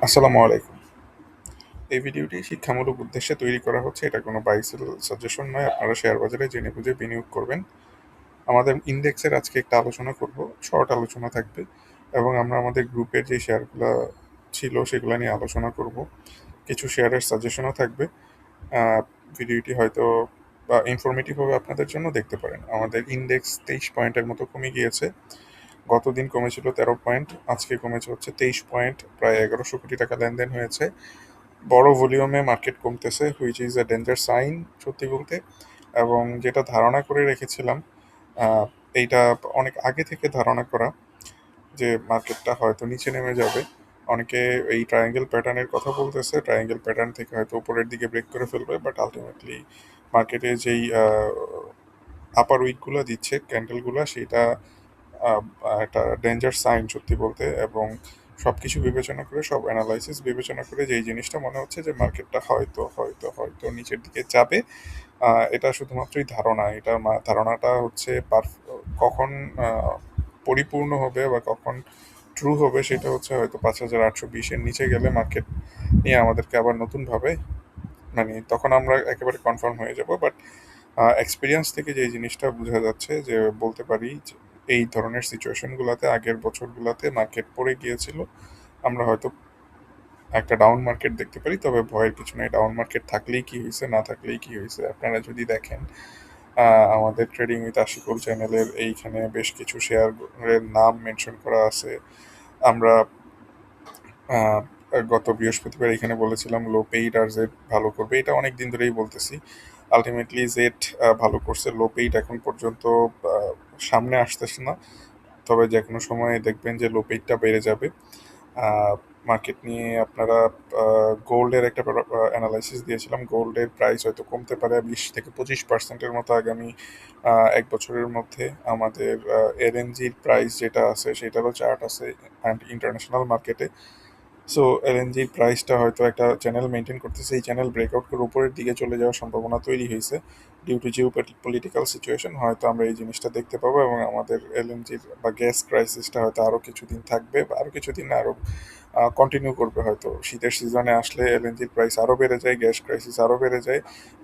আসসালামু আলাইকুম। এই ভিডিওটি শিক্ষামূলক উদ্দেশ্যে তৈরি করা হচ্ছে। এটা কোনো বাই সেল সাজেশন নয়। আপনারা শেয়ার বাজারে জেনে বুঝে বিনিয়োগ করবেন। আমাদের ইন্ডেক্সের আজকে একটা আলোচনা করব। শর্ট আলোচনা থাকবে এবং আমরা আমাদের গ্রুপের যে শেয়ারগুলা ছিল সেগুলা নিয়ে আলোচনা করব। কিছু শেয়ারের সাজেশনও থাকবে। আ ভিডিওটি হয়তো ইনফরমেটিভ হবে আপনাদের জন্য, দেখতে পারেন। আমাদের ইন্ডেক্স 23 পয়েন্টের মতো কমে গিয়েছে। গতদিন কমেছিল 13 পয়েন্ট, আজকে কমেছে হচ্ছে 23 পয়েন্ট। প্রায় ১১০০ কোটি টাকা লেনদেন হয়েছে। বড় ভলিউমে মার্কেট কমতেছে, which is a danger sign সত্যি বলতে। এবং যেটা ধারণা করে রেখেছিলাম, আহ, এইটা অনেক আগে থেকে ধারণা করা যে মার্কেটটা হয়তো নিচে নেমে যাবে। অনেকে এই ট্রায়াঙ্গেল প্যাটার্নের কথা বলতেছে, ট্রায়াঙ্গেল প্যাটার্ন থেকে হয়তো উপরের দিকে ব্রেক করে ফেলবে, বাট আলটিমেটলি মার্কেটে যেই আপার উইকগুলো দিচ্ছে ক্যান্ডেলগুলো, সেটা আহ, একটা ডেঞ্জার সাইন সত্যি বলতে। এবং সব কিছু বিবেচনা করে, সব অ্যানালাইসিস বিবেচনা করে যেই জিনিসটা মনে হচ্ছে যে মার্কেটটা হয়তো হয়তো হয়তো নিচের দিকে যাবে। এটা শুধুমাত্রই ধারণা। এটা ধারণাটা হচ্ছে কখন আহ, পরিপূর্ণ হবে বা কখন ট্রু হবে সেটা হচ্ছে হয়তো ৫,৮২০-এর নিচে গেলে মার্কেট নিয়ে আমাদেরকে আবার নতুনভাবে, মানে তখন আমরা একেবারে কনফার্ম হয়ে যাব। বাট এক্সপিরিয়েন্স থেকে যে জিনিসটা বোঝা যাচ্ছে, যে বলতে পারি যে এই ধরনের সিচুয়েশনগুলোতে আগের বছরগুলোতে মার্কেট পড়ে গিয়েছিল। আমরা হয়তো একটা ডাউন মার্কেট দেখতে পারি, তবে ভয়ের কিছু নেই। ডাউন মার্কেট থাকলেই কি হয়েছে, না থাকলেই কি হয়েছে। আপনারা যদি দেখেন, আমাদের ট্রেডিং উইথ আশিকুল চ্যানেলের এইখানে বেশ কিছু শেয়ারের নাম মেনশন করা আছে। আমরা আহ, গত বৃহস্পতিবার এখানে বলেছিলাম লো পেইড আর জেড ভালো করবে, এটা অনেক দিন ধরেই বলতেছি। আলটিমেটলি জেড ভালো করছে, লো পেইড এখন পর্যন্ত সামনে আসতেছে না। তবে যে কোনো সময় দেখবেন যে লো পেইডটা বেড়ে যাবে। মার্কেট নিয়ে আপনারা গোল্ডের একটা অ্যানালাইসিস দিয়েছিলাম। গোল্ডের প্রাইস হয়তো কমতে পারে ২০ থেকে ২৫% মতো আগামী ১ বছরের মধ্যে। আমাদের এলএনজির প্রাইস যেটা আছে সেটারও চার্ট আছে অ্যান্ড ইন্টারন্যাশনাল মার্কেটে। সো এলএনজির প্রাইসটা হয়তো একটা চ্যানেল মেনটেন করতেছে, এই চ্যানেল ব্রেকআউট করে উপরের দিকে চলে যাওয়ার সম্ভাবনা তৈরি হয়েছে। Due to geopolitical situation হয়তো আমরা এই জিনিসটা দেখতে পাবো, এবং আমাদের এলএনজির বা গ্যাস ক্রাইসিসটা হয়তো আরও কিছুদিন থাকবে, বা আরও কিছুদিন না, আরও কন্টিনিউ করবে। হয়তো শীতের সিজনে আসলে এলএনজির প্রাইস আরও বেড়ে যায়, গ্যাস ক্রাইসিস আরও বেড়ে যায়।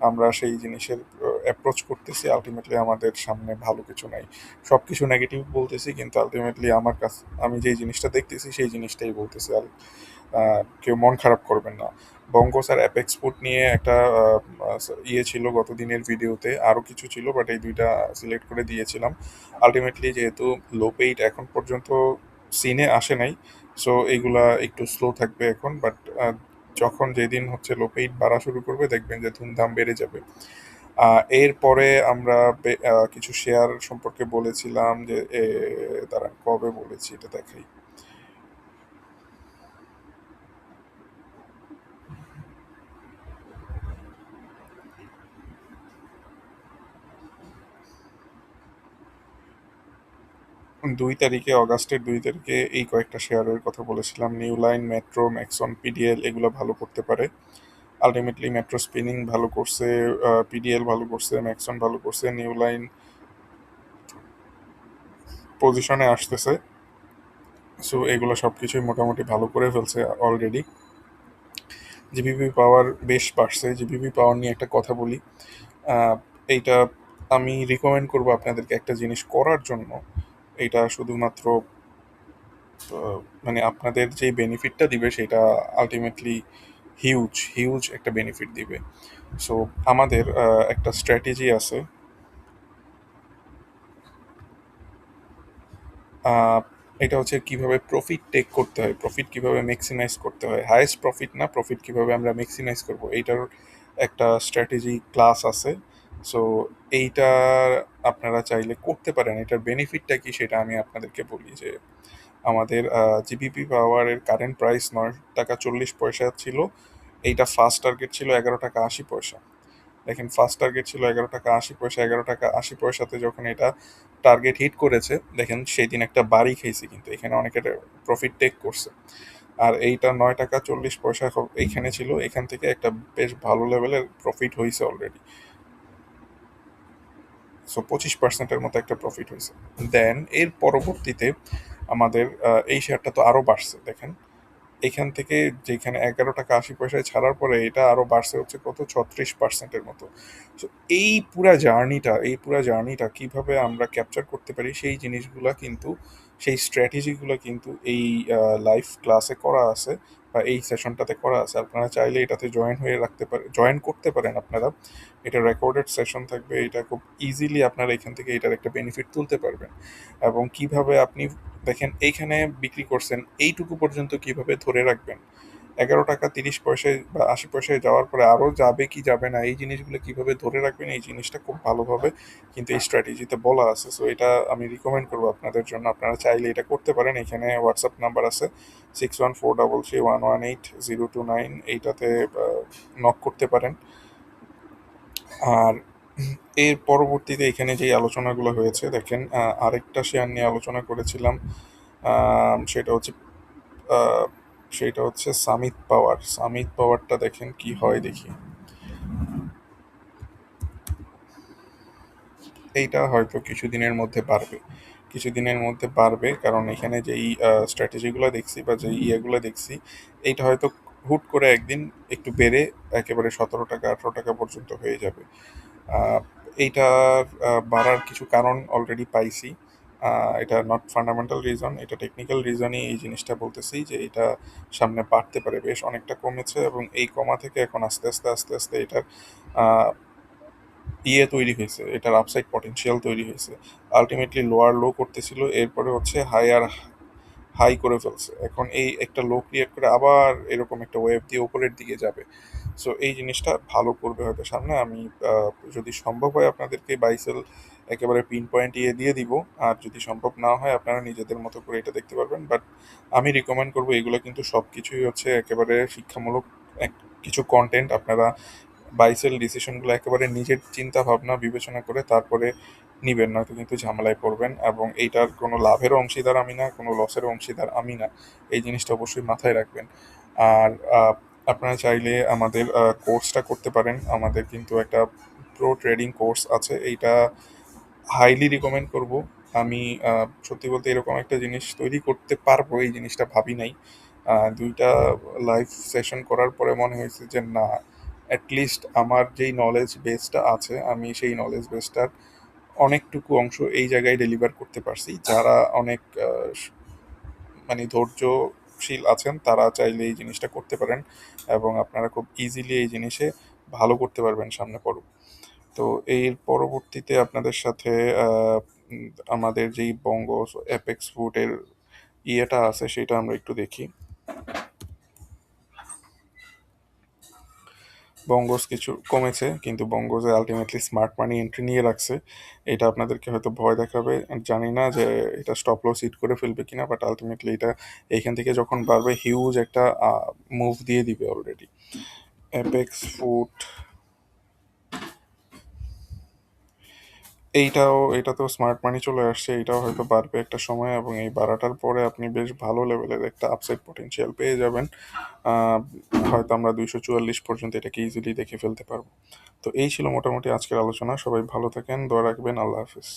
আমরা সেই জিনিসের অ্যাপ্রোচ করতেছি। আলটিমেটলি আমাদের সামনে ভালো কিছু নাই। সব কিছু নেগেটিভ বলতেছি, কিন্তু আলটিমেটলি আমার কাছে আমি যেই জিনিসটা দেখতেছি সেই জিনিসটাই বলতেছি। কেউ মন খারাপ করবেন না। বঙ্গ স্যার অ্যাপেক্সপোর্ট নিয়ে একটা ইয়ে ছিল গত দিনের ভিডিওতে, আরও কিছু ছিল, বাট এই দুইটা সিলেক্ট করে দিয়েছিলাম। আলটিমেটলি যেহেতু লো পেইড এখন পর্যন্ত সিনে আসে নাই, সো এইগুলা একটু স্লো থাকবে এখন। বাট যখন যেদিন হচ্ছে লো পেইড বাড়া শুরু করবে, দেখবেন যে ধুমধাম বেড়ে যাবে। এরপরে আমরা কিছু শেয়ার সম্পর্কে বলেছিলাম যে তারা কবে বলেছি এটা দেখাই। ২ তারিখে, অগাস্টের ২ তারিখে এই কয়েকটা শেয়ারের কথা বলেছিলাম। New line, metro, Maxon, PDL, এগুলো ভালো করতে পারে। আলটিমেটলি মেট্রো স্পিনিং ভালো করছে, পিডিএল ভালো করছে, ম্যাক্সন ভালো করছে, নিউ লাইন পজিশনে আসতেছে। সো এগুলো সব কিছুই মোটামুটি ভালো করে ফেলছে অলরেডি। জিবিপি পাওয়ার বেশ বাড়ছে। জিবিপি পাওয়ার নিয়ে একটা কথা বলি। আহ, এইটা আমি রিকমেন্ড করবো আপনাদেরকে একটা জিনিস করার জন্য। এটা শুধুমাত্র মানে আপনাদের যে বেনিফিটটা দিবে সেটা আলটিমেটলি হিউজ হিউজ একটা বেনিফিট দিবে। সো আমাদের একটা স্ট্র্যাটেজি আছে। আহ, এটা হচ্ছে কিভাবে প্রফিট টেক করতে হয়, প্রফিট কিভাবে ম্যাক্সিমাইজ করতে হয়। হাইয়েস্ট প্রফিট না, প্রফিট কিভাবে আমরা ম্যাক্সিমাইজ করব, এইটার একটা স্ট্র্যাটেজি ক্লাস আছে। সো এইটা আপনারা চাইলে করতে পারেন। এটার বেনিফিটটা কি সেটা আমি আপনাদেরকে বলি। যে আমাদের জিবিপি পাওয়ারের কারেন্ট প্রাইস ৯ টাকা ৪০ পয়সা ছিল। এইটা ফার্স্ট টার্গেট ছিল 11 টাকা ৮০ পয়সা। দেখেন, ফার্স্ট টার্গেট ছিল 11 টাকা ৮০ পয়সা। 11 টাকা ৮০ পয়সাতে যখন এটা টার্গেট হিট করেছে, দেখেন সেই দিন একটা বাড়ি খেয়েছে, কিন্তু এখানে অনেকে প্রফিট টেক করছে। আর এইটা ৯ টাকা ৪০ পয়সা এইখানে ছিল, এখান থেকে একটা বেশ ভালো লেভেলের প্রফিট হয়েছে অলরেডি। সো 25%-এর মতো একটা প্রফিট হয়েছে। দেন এর পরবর্তীতে আমাদের এই শেয়ারটা তো আরও বাড়ছে। দেখেন, এখান থেকে যেখানে 11 টাকা 80 পয়সায় ছাড়ার পরে এটা আরো বাড়ছে হচ্ছে কত 36%-এর মতো। So এই পুরা জার্নিটা কিভাবে আমরা ক্যাপচার করতে পারি সেই জিনিসগুলা কিন্তু, সেই স্ট্র্যাটেজিগুলো কিন্তু এই লাইভ ক্লাসে করা আছে বা এই সেশনটাতে করা আছে। আপনারা চাইলে এটাতে জয়েন করতে পারেন আপনারা। এটা রেকর্ডেড সেশন থাকবে, এটা খুব ইজিলি আপনারা এখান থেকে এটার একটা বেনিফিট তুলতে পারবেন। এবং কিভাবে আপনি দেখেন এইখানে বিক্রি করছেন এইটুকু পর্যন্ত কিভাবে ধরে রাখবেন, 11 টাকা 30 পয়সায় বা 80 পয়সায় যাওয়ার পরে আরও যাবে কি যাবে না, এই জিনিসগুলো কিভাবে ধরে রাখবেন, এই জিনিসটা খুব ভালোভাবে কিন্তু এই স্ট্র্যাটেজিতে বলা আছে। সো এটা আমি রিকমেন্ড করবো আপনাদের জন্য, আপনারা চাইলে এটা করতে পারেন। এখানে হোয়াটসঅ্যাপ নাম্বার আছে 614331180229, এইটাতে নক করতে পারেন। আর এর পরবর্তীতে এখানে যে আলোচনাগুলো হয়েছে দেখেন, আরেকটা শেয়ার নিয়ে আলোচনা করেছিলাম, আহ, সেটা হচ্ছে আহ, সেটা হচ্ছে সামিত পাওয়ারটা দেখেন কি হয় দেখি। এইটা হয়তো কিছুদিনের মধ্যে বাড়বে কারণ এখানে যেই স্ট্র্যাটেজিগুলো দেখছি বা যেই ইয়েগুলো দেখছি, এইটা হয়তো হুট করে একদিন একটু বেড়ে একেবারে 17 টাকা 18 টাকা পর্যন্ত হয়ে যাবে। আহ, এইটার বাড়ার কিছু কারণ অলরেডি পাইছি। এটা নট ফান্ডামেন্টাল রিজন, এটা টেকনিক্যাল রিজনই এই জিনিসটা বলতেছি যে এটা সামনে বাড়তে পারে। বেশ অনেকটা কমেছে এবং এই কমা থেকে এখন আস্তে আস্তে আস্তে আস্তে এটার আহ, তৈরি হয়েছে, এটার আপসাইড পটেনশিয়াল তৈরি হয়েছে। আলটিমেটলি লোয়ার লো করতেছিল, এরপরে হচ্ছে হাই করে ফেলছে, এখন এই একটা লো ক্রিয়েট করে আবার এরকম একটা ওয়েভ দিয়ে উপরের দিকে যাবে। সো এই জিনিসটা ভালো করবে হয়তো সামনে। আমি যদি সম্ভব হয় আপনাদেরকে বাইসেল একেবারে পিন পয়েন্ট দিয়ে দিব, আর যদি সম্ভব না হয় আপনারা নিজেদের মতো করে এটা দেখতে পারবেন। বাট আমি রিকমেন্ড করবো, এগুলো কিন্তু সব কিছুই হচ্ছে একেবারে শিক্ষামূলক কিছু কন্টেন্ট। আপনারা বাইসেল ডিসিশনগুলো একেবারে নিজের চিন্তা ভাবনা বিবেচনা করে তারপরে নিবেন, নয়তো কিন্তু ঝামেলায় পড়বেন। এবং এইটার কোনো লাভেরও অংশীদার আমি না, কোনো লসেরও অংশীদার আমি না, এই জিনিসটা অবশ্যই মাথায় রাখবেন। আর আপনারা চাইলে আমাদের কোর্সটা করতে পারেন। আমাদের কিন্তু একটা প্রো ট্রেডিং কোর্স আছে, এইটা হাইলি রিকমেন্ড করব। আমি সত্যি বলতে এরকম একটা জিনিস তৈরি করতে পারবো এই জিনিসটা ভাবি নাই। দুইটা লাইভ সেশন করার পরে মনে হয়েছে যে না, অ্যাটলিস্ট আমার যেই নলেজ বেসটা আছে আমি সেই নলেজ বেসটার অনেকটুকু অংশ এই জায়গায় ডেলিভার করতে পারছি। যারা অনেক মানে ধৈর্যশীল আছেন তারা চাইলে এই জিনিসটা করতে পারেন এবং আপনারা খুব ইজিলি এই জিনিসে ভালো করতে পারবেন সামনে পড়ো। তো এর পরবর্তীতে আপনাদের সাথে আহ, আমাদের যেই বঙ্গ অ্যাপেক্স ফুডের ইয়েটা আছে সেটা আমরা একটু দেখি। বঙ্গস কিছু কমেছে কিন্তু বঙ্গসে আলটিমেটলি স্মার্ট মানি এন্ট্রি নিয়ে রাখছে। এটা আপনাদেরকে হয়তো ভয় দেখাবে, জানি না যে এটা স্টপ লস হিট করে ফেলবে কিনা, বাট আলটিমেটলি এটা এইখান থেকে যখন বাড়বে হিউজ একটা মুভ দিয়ে দিবে অলরেডি। অ্যাপেক্স ফুড এটাতেও স্মার্ট মানি চলে আসছে, এটাও হয়তো বাড়বে একটা সময় এবং এই বাড়াটার পরে আপনি বেশ ভালো লেভেলের একটা আপসাইড পটেনশিয়াল পেয়ে যাবেন। আহ, হয়তো আমরা 244 পর্যন্ত এটাকে ইজিলি দেখে ফেলতে পারবো। তো এই ছিল মোটামুটি আজকের আলোচনা। সবাই ভালো থাকেন, দোয়া রাখবেন, আল্লাহ হাফিজ।